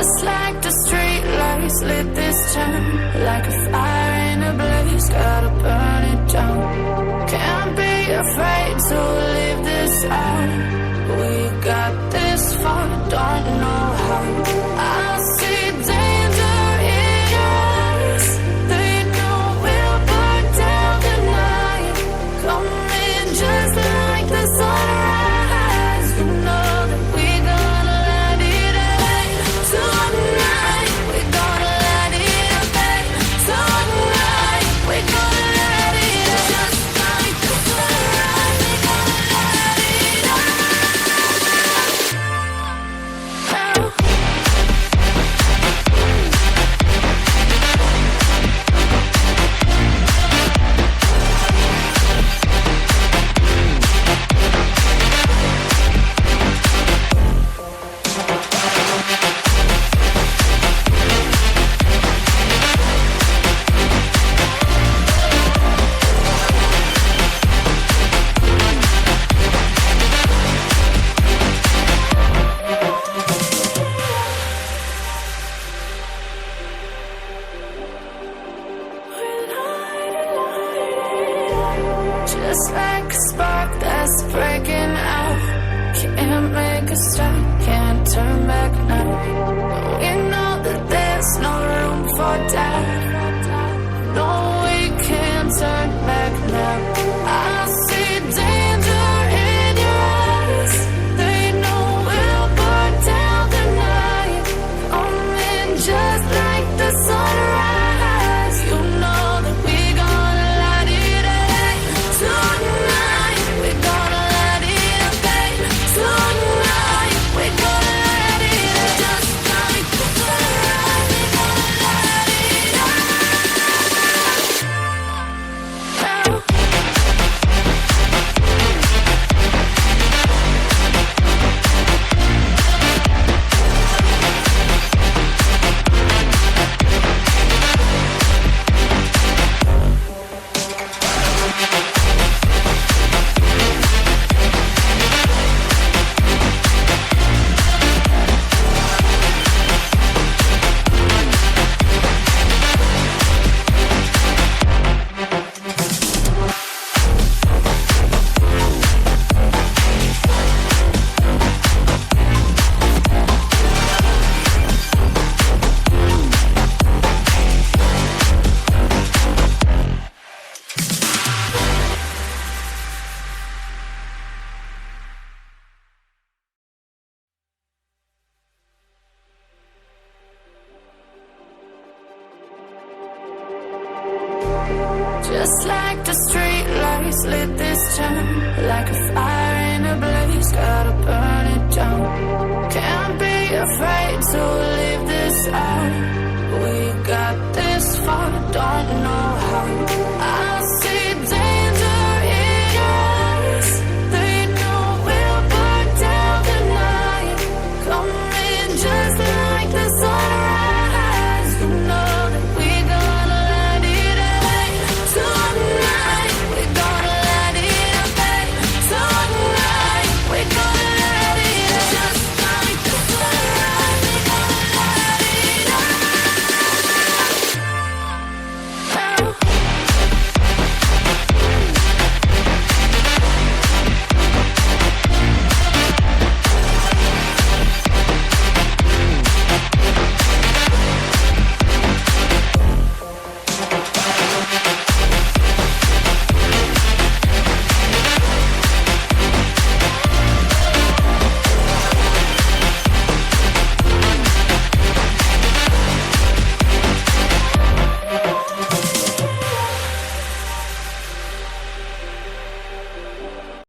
Just like the street lights lit this town, like a fire in a blaze, gotta burn it down. Can't be afraid to leave this out. We got this far, don't know how. I see danger in your eyes. They know we'll burn down the night. Coming just like the sunrise. You know that we're gonna let it rain. Tonight, we're gonna let it rain. Tonight, we're gonna let it rain. Just like the sunrise, we're gonna let it rain. Just like a spark that's breaking out. Can't make a stop, can't turn back now. We know that there's no room for doubt. No, we can't turn